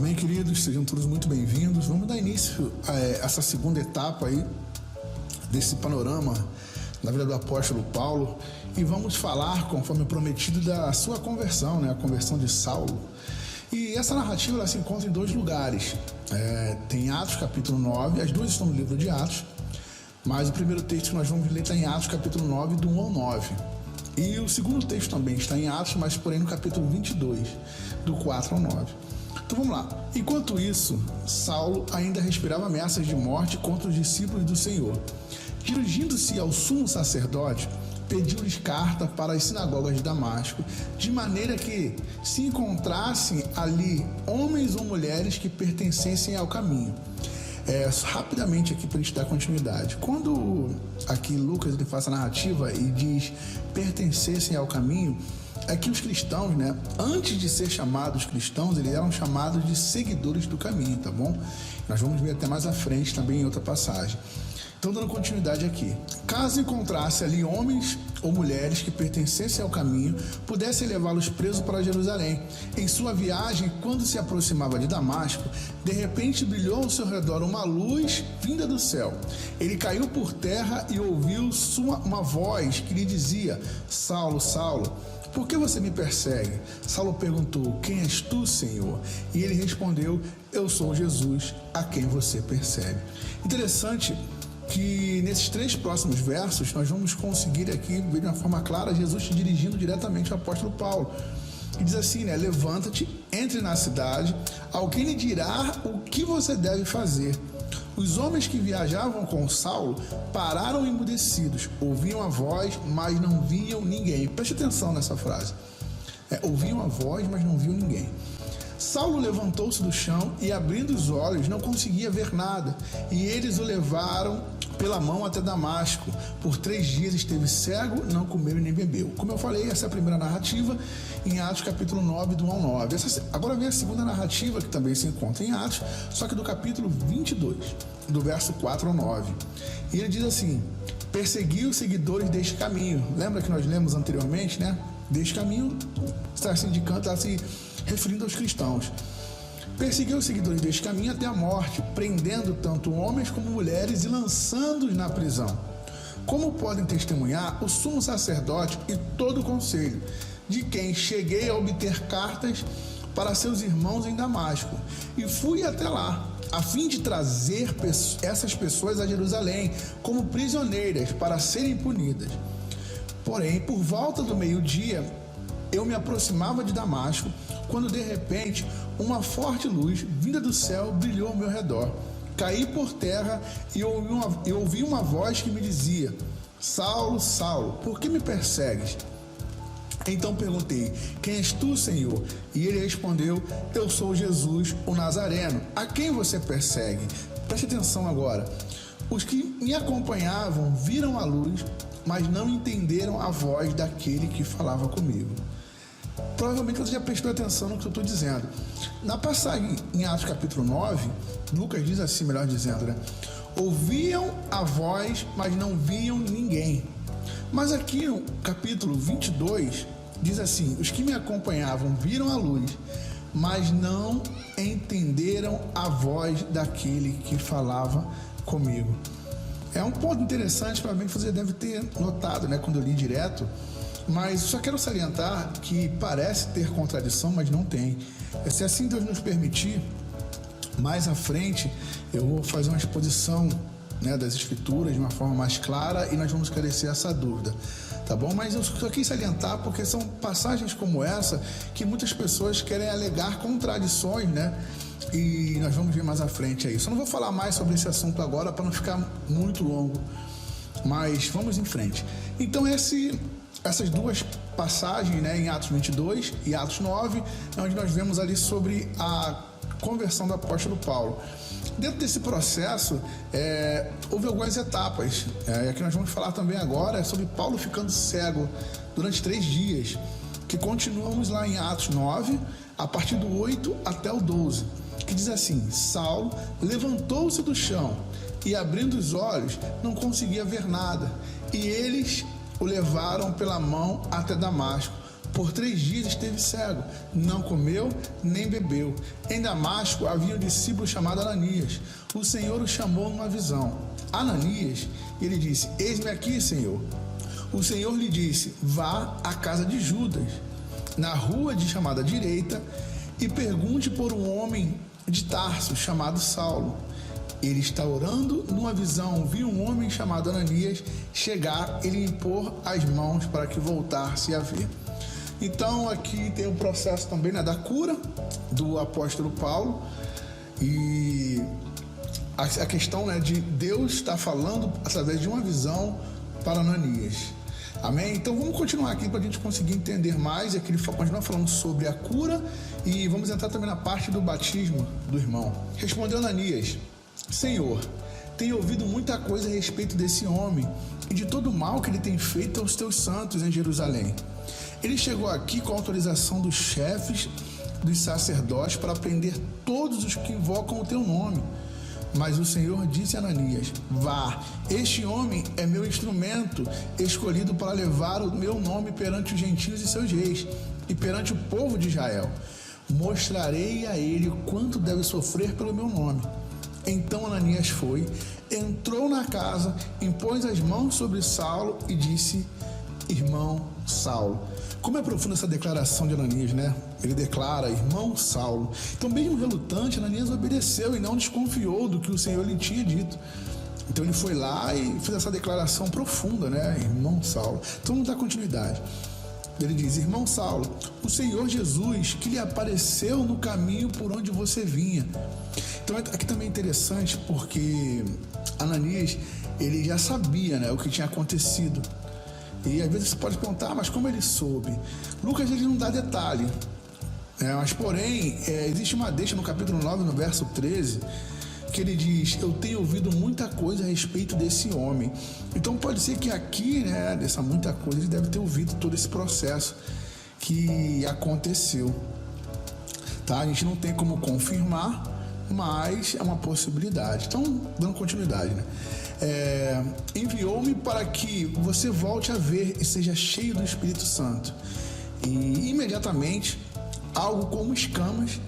Amém, queridos? Sejam todos muito bem-vindos. Vamos dar início a essa segunda etapa aí desse panorama na vida do apóstolo Paulo e vamos falar, conforme prometido, da sua conversão, né? A conversão de Saulo. E essa narrativa ela se encontra em dois lugares. Tem Atos capítulo 9, as duas estão no livro de Atos, mas o primeiro texto que nós vamos ler está em Atos capítulo 9, do 1 ao 9. E o segundo texto também está em Atos, mas porém no capítulo 22, do 4 ao 9. Então vamos lá. Enquanto isso, Saulo ainda respirava ameaças de morte contra os discípulos do Senhor. Dirigindo-se ao sumo sacerdote, pediu-lhes carta para as sinagogas de Damasco, de maneira que se encontrassem ali homens ou mulheres que pertencessem ao caminho. Rapidamente aqui para a gente dar continuidade. Quando aqui Lucas ele faz a narrativa e diz pertencessem ao caminho, é que os cristãos, né, antes de ser chamados cristãos, eles eram chamados de seguidores do caminho, tá bom? Nós vamos ver até mais à frente também em outra passagem. Então, dando continuidade aqui. Caso encontrasse ali homens ou mulheres que pertencessem ao caminho, pudesse levá-los presos para Jerusalém. Em sua viagem, quando se aproximava de Damasco, de repente brilhou ao seu redor uma luz vinda do céu. Ele caiu por terra e ouviu uma voz que lhe dizia: Saulo, Saulo, por que você me persegue? Saulo perguntou: quem és tu, Senhor? E ele respondeu: eu sou Jesus, a quem você persegue. Interessante que nesses três próximos versos nós vamos conseguir aqui ver de uma forma clara Jesus se dirigindo diretamente ao apóstolo Paulo. E diz assim, né? Levanta-te, entre na cidade, alguém lhe dirá o que você deve fazer. Os homens que viajavam com Saulo pararam emudecidos, ouviam a voz, mas não viam ninguém. Preste atenção nessa frase. Ouviam a voz, mas não viam ninguém. Saulo levantou-se do chão e, abrindo os olhos, não conseguia ver nada. E eles o levaram pela mão até Damasco. Por 3 dias esteve cego, não comeu e nem bebeu. Como eu falei, essa é a primeira narrativa em Atos capítulo 9, do 1 ao 9. Agora vem a segunda narrativa, que também se encontra em Atos, só que do capítulo 22, do verso 4 ao 9. E ele diz assim: perseguiu os seguidores deste caminho. Lembra que nós lemos anteriormente, né? Deste caminho está se indicando, está se referindo aos cristãos. Perseguiu os seguidores deste caminho até a morte, prendendo tanto homens como mulheres e lançando-os na prisão. Como podem testemunhar o sumo sacerdote e todo o conselho, de quem cheguei a obter cartas para seus irmãos em Damasco, e fui até lá, a fim de trazer essas pessoas a Jerusalém como prisioneiras para serem punidas. Porém, por volta do meio-dia, eu me aproximava de Damasco, quando de repente uma forte luz vinda do céu brilhou ao meu redor. Caí por terra e ouvi uma voz que me dizia: Saulo, Saulo, por que me persegues? Então perguntei: quem és tu, Senhor? E ele respondeu: eu sou Jesus, o Nazareno, a quem você persegue? Preste atenção agora. Os que me acompanhavam viram a luz, mas não entenderam a voz daquele que falava comigo. Provavelmente você já prestou atenção no que eu estou dizendo. Na passagem em Atos capítulo 9, Lucas diz assim, melhor dizendo, né? Ouviam a voz, mas não viam ninguém. Mas aqui no capítulo 22, diz assim: os que me acompanhavam viram a luz, mas não entenderam a voz daquele que falava comigo. É um ponto interessante, provavelmente você deve ter notado, né, quando eu li direto, mas só quero salientar que parece ter contradição, mas não tem. Se assim Deus nos permitir, mais à frente eu vou fazer uma exposição, né, das escrituras de uma forma mais clara e nós vamos esclarecer essa dúvida, tá bom? Mas eu só quis salientar porque são passagens como essa que muitas pessoas querem alegar contradições, né? E nós vamos ver mais à frente aí. Só não vou falar mais sobre esse assunto agora para não ficar muito longo, mas vamos em frente. Então essas duas passagens, né, em Atos 22 e Atos 9, é onde nós vemos ali sobre a conversão do apóstolo Paulo. Dentro desse processo, houve algumas etapas. Que nós vamos falar também agora sobre Paulo ficando cego durante 3 dias, que continuamos lá em Atos 9, a partir do 8 até o 12, que diz assim: Saulo levantou-se do chão e, abrindo os olhos, não conseguia ver nada, e eles o levaram pela mão até Damasco. Por 3 dias esteve cego, não comeu nem bebeu. Em Damasco havia um discípulo chamado Ananias. O Senhor o chamou numa visão. Ananias, ele disse: eis-me aqui, Senhor. O Senhor lhe disse: vá à casa de Judas, na rua chamada direita, e pergunte por um homem de Tarso chamado Saulo. Ele está orando. Numa visão viu um homem chamado Ananias chegar e lhe impor as mãos para que voltasse a ver. Então aqui tem o processo também, né, da cura do apóstolo Paulo, e a questão, né, de Deus estar falando através de uma visão para Ananias. Amém? Então vamos continuar aqui para a gente conseguir entender mais. Aqui ele continua falando sobre a cura e vamos entrar também na parte do batismo do irmão. Respondeu Ananias: Senhor, tenho ouvido muita coisa a respeito desse homem e de todo o mal que ele tem feito aos teus santos em Jerusalém. Ele chegou aqui com a autorização dos chefes dos sacerdotes para prender todos os que invocam o teu nome. Mas o Senhor disse a Ananias: vá, este homem é meu instrumento, escolhido para levar o meu nome perante os gentios e seus reis, e perante o povo de Israel. Mostrarei a ele quanto deve sofrer pelo meu nome. Então Ananias foi, entrou na casa, impôs as mãos sobre Saulo e disse: irmão Saulo. Como é profunda essa declaração de Ananias, né? Ele declara: irmão Saulo. Então, mesmo relutante, Ananias obedeceu e não desconfiou do que o Senhor lhe tinha dito. Então ele foi lá e fez essa declaração profunda, né? Irmão Saulo. Então vamos dar continuidade. Ele diz: irmão Saulo, o Senhor Jesus que lhe apareceu no caminho por onde você vinha. Então aqui também é interessante porque Ananias, ele já sabia, né, o que tinha acontecido. E às vezes você pode perguntar: mas como ele soube? Lucas, ele não dá detalhe, mas porém existe uma deixa no capítulo 9, no verso 13, que ele diz: eu tenho ouvido muita coisa a respeito desse homem. Então pode ser que aqui, né, dessa muita coisa, ele deve ter ouvido todo esse processo que aconteceu, tá? A gente não tem como confirmar, mas é uma possibilidade. Então, dando continuidade, né? Enviou-me para que você volte a ver e seja cheio do Espírito Santo. E imediatamente algo como escamas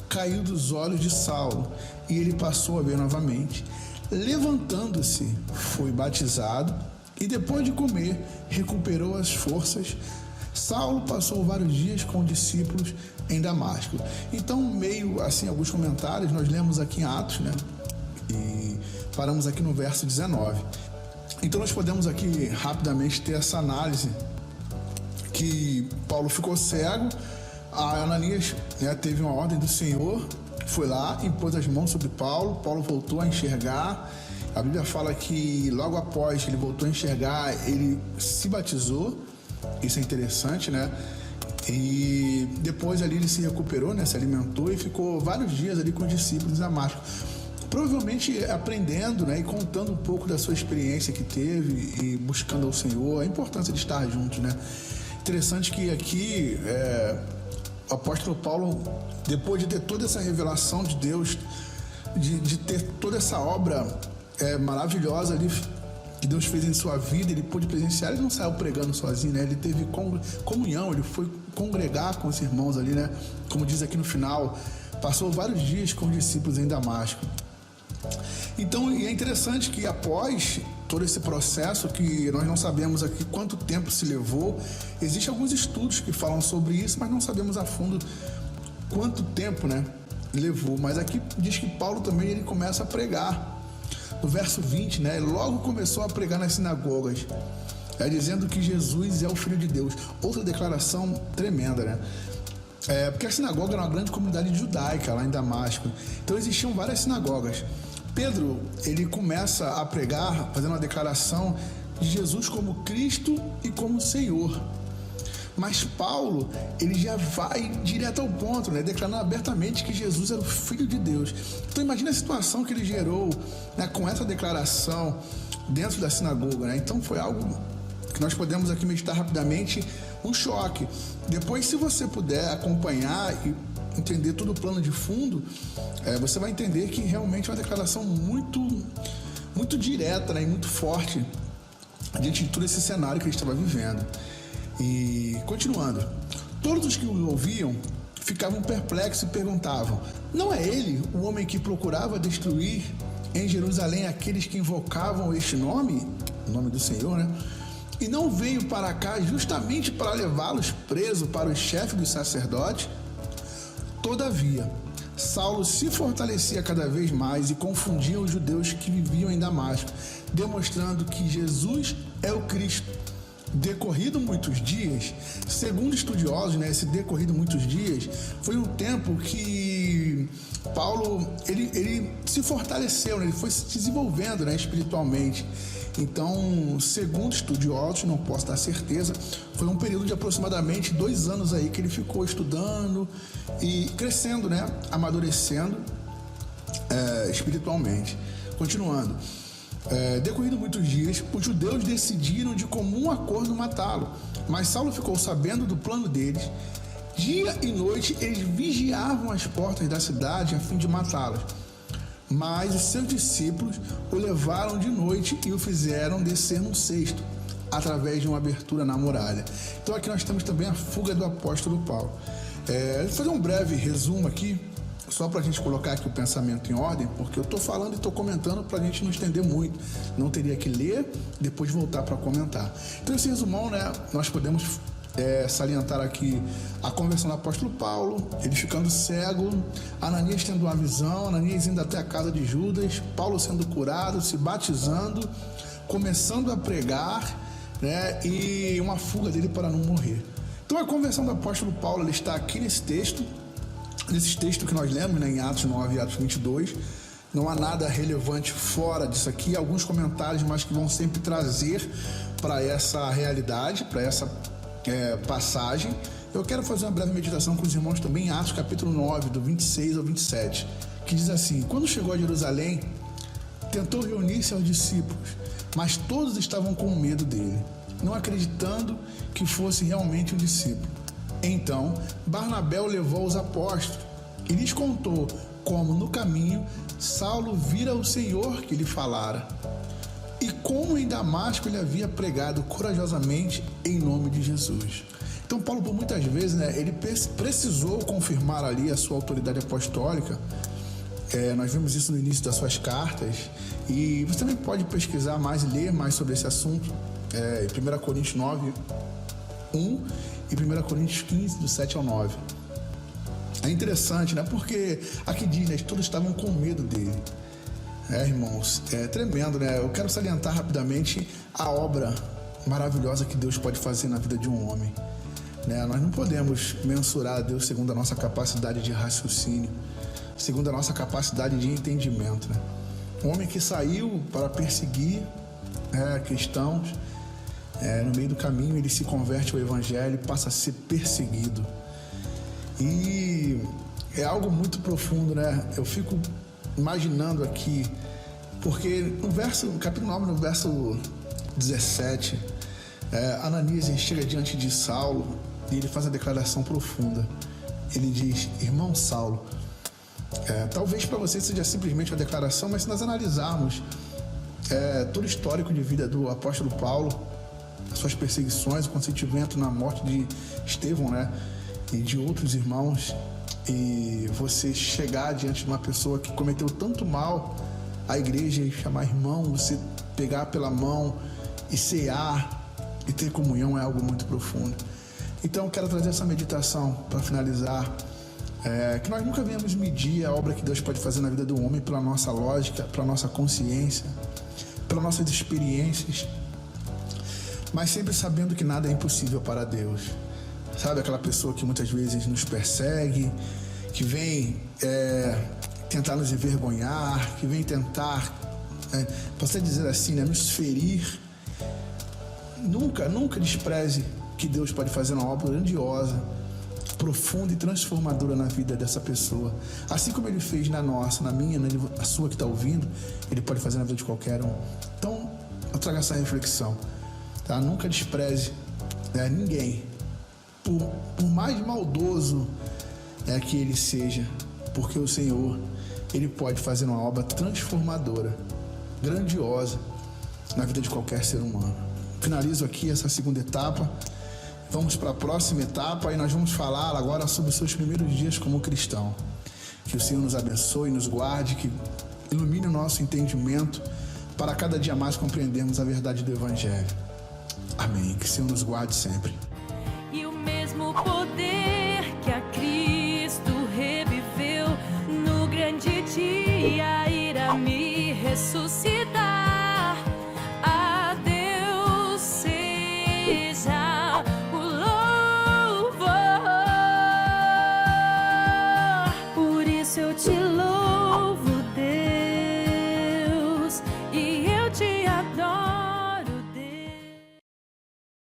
caiu dos olhos de Saulo e ele passou a ver novamente. Levantando-se, foi batizado e depois de comer recuperou as forças. Saulo passou vários dias com discípulos em Damasco. Então, meio assim, alguns comentários, nós lemos aqui em Atos, né? E paramos aqui no verso 19. Então nós podemos aqui rapidamente ter essa análise que Paulo ficou cego, a Ananias, né, teve uma ordem do Senhor, foi lá, impôs as mãos sobre Paulo, Paulo voltou a enxergar. A Bíblia fala que logo após ele voltou a enxergar, ele se batizou. Isso é interessante, né? E depois ali ele se recuperou, né, se alimentou e ficou vários dias ali com os discípulos em Damasco. Provavelmente aprendendo, né, e contando um pouco da sua experiência que teve e buscando ao Senhor, a importância de estar juntos, né? Interessante que aqui o apóstolo Paulo, depois de ter toda essa revelação de Deus, de ter toda essa obra maravilhosa ali que Deus fez em sua vida, ele pôde presenciar. Ele não saiu pregando sozinho, né? Ele teve comunhão, ele foi congregar com os irmãos ali, né? Como diz aqui no final, passou vários dias com os discípulos em Damasco. Então, e é interessante que após todo esse processo, que nós não sabemos aqui quanto tempo se levou, existem alguns estudos que falam sobre isso, mas não sabemos a fundo quanto tempo, né, levou. Mas aqui diz que Paulo também ele começa a pregar. No verso 20, né, logo começou a pregar nas sinagogas, dizendo que Jesus é o Filho de Deus. Outra declaração tremenda, né? Porque a sinagoga era uma grande comunidade judaica lá em Damasco. Então existiam várias sinagogas. Pedro, ele começa a pregar, fazendo uma declaração de Jesus como Cristo e como Senhor. Mas Paulo, ele já vai direto ao ponto, né, declarando abertamente que Jesus era o Filho de Deus. Então imagina a situação que ele gerou, né, com essa declaração dentro da sinagoga, né? Então foi algo que nós podemos aqui meditar rapidamente, um choque. Depois, se você puder acompanhar e entender todo o plano de fundo, você vai entender que realmente é uma declaração muito, muito direta, né, e muito forte diante de todo esse cenário que ele estava vivendo. E continuando, todos os que o ouviam ficavam perplexos e perguntavam: não é ele o homem que procurava destruir em Jerusalém aqueles que invocavam este nome, o nome do Senhor, né? E não veio para cá justamente para levá-los presos para o chefe dos sacerdotes? Todavia, Saulo se fortalecia cada vez mais e confundia os judeus que viviam em Damasco, demonstrando que Jesus é o Cristo. Decorrido muitos dias, segundo estudiosos, né, esse decorrido muitos dias foi um tempo que Paulo ele se fortaleceu, né, ele foi se desenvolvendo, né, espiritualmente. Então, segundo estudiosos, não posso dar certeza, foi um período de aproximadamente 2 anos aí que ele ficou estudando e crescendo, né, amadurecendo espiritualmente. Continuando. Decorrido muitos dias, os judeus decidiram de comum acordo matá-lo, mas Saulo ficou sabendo do plano deles. Dia e noite eles vigiavam as portas da cidade a fim de matá-lo. Mas os seus discípulos o levaram de noite e o fizeram descer num cesto, através de uma abertura na muralha. Então aqui nós temos também a fuga do apóstolo Paulo. Vou fazer um breve resumo aqui, só para a gente colocar aqui o pensamento em ordem, porque eu estou falando e estou comentando para a gente não estender muito. Não teria que ler, depois voltar para comentar. Então esse resumão, né, nós podemos salientar aqui a conversão do apóstolo Paulo, ele ficando cego, Ananias tendo uma visão, Ananias indo até a casa de Judas, Paulo sendo curado, se batizando, começando a pregar, né, e uma fuga dele para não morrer. Então a conversão do apóstolo Paulo, ele está aqui nesse texto, nesses textos que nós lemos, né, em Atos 9 e Atos 22, não há nada relevante fora disso aqui, alguns comentários, mas que vão sempre trazer para essa realidade, para essa passagem. Eu quero fazer uma breve meditação com os irmãos também em Atos capítulo 9, do 26 ao 27, que diz assim: quando chegou a Jerusalém, tentou reunir-se aos discípulos, mas todos estavam com medo dele, não acreditando que fosse realmente um discípulo. Então, Barnabé o levou aos apóstolos e lhes contou como, no caminho, Saulo vira o Senhor que lhe falara, e como em Damasco ele havia pregado corajosamente em nome de Jesus. Então, Paulo, por muitas vezes, né, ele precisou confirmar ali a sua autoridade apostólica. Nós vimos isso no início das suas cartas, e você também pode pesquisar mais e ler mais sobre esse assunto em 1 Coríntios 9, 1 e 1 Coríntios 15, do 7 ao 9. É interessante, né? Porque aqui diz, né, todos estavam com medo dele. Irmãos, é tremendo, né? Eu quero salientar rapidamente a obra maravilhosa que Deus pode fazer na vida de um homem, né? Nós não podemos mensurar a Deus segundo a nossa capacidade de raciocínio, segundo a nossa capacidade de entendimento, né? Um homem que saiu para perseguir cristãos, no meio do caminho ele se converte ao evangelho e passa a ser perseguido. E é algo muito profundo, né? Eu fico imaginando aqui, porque no capítulo 9, no verso 17, Ananias chega diante de Saulo e ele faz a declaração profunda. Ele diz: irmão Saulo. Talvez para você seja simplesmente uma declaração, mas se nós analisarmos todo o histórico de vida do apóstolo Paulo, as suas perseguições, o consentimento na morte de Estevão, né, e de outros irmãos, e você chegar diante de uma pessoa que cometeu tanto mal à igreja e chamar irmão, você pegar pela mão e cear e ter comunhão, é algo muito profundo. Então eu quero trazer essa meditação para finalizar, que nós nunca venhamos medir a obra que Deus pode fazer na vida do homem pela nossa lógica, pela nossa consciência, pelas nossas experiências, mas sempre sabendo que nada é impossível para Deus. Sabe, aquela pessoa que muitas vezes nos persegue, que vem tentar nos envergonhar, que vem tentar, posso dizer assim, né, nos ferir. Nunca despreze que Deus pode fazer uma obra grandiosa, profunda e transformadora na vida dessa pessoa. Assim como Ele fez na nossa, na minha, na sua que está ouvindo, Ele pode fazer na vida de qualquer um. Então, eu trago essa reflexão. Tá? Nunca despreze ninguém, por mais maldoso que ele seja, porque o Senhor, Ele pode fazer uma obra transformadora, grandiosa, na vida de qualquer ser humano. Finalizo aqui essa segunda etapa. Vamos para a próxima etapa e nós vamos falar agora sobre os seus primeiros dias como cristão. Que o Senhor nos abençoe, nos guarde, que ilumine o nosso entendimento para cada dia mais compreendermos a verdade do Evangelho. Amém. Que o Senhor nos guarde sempre. E o mesmo poder que a Cristo reviveu no grande dia irá me ressuscitar. A Deus seja o louvor. Por isso eu te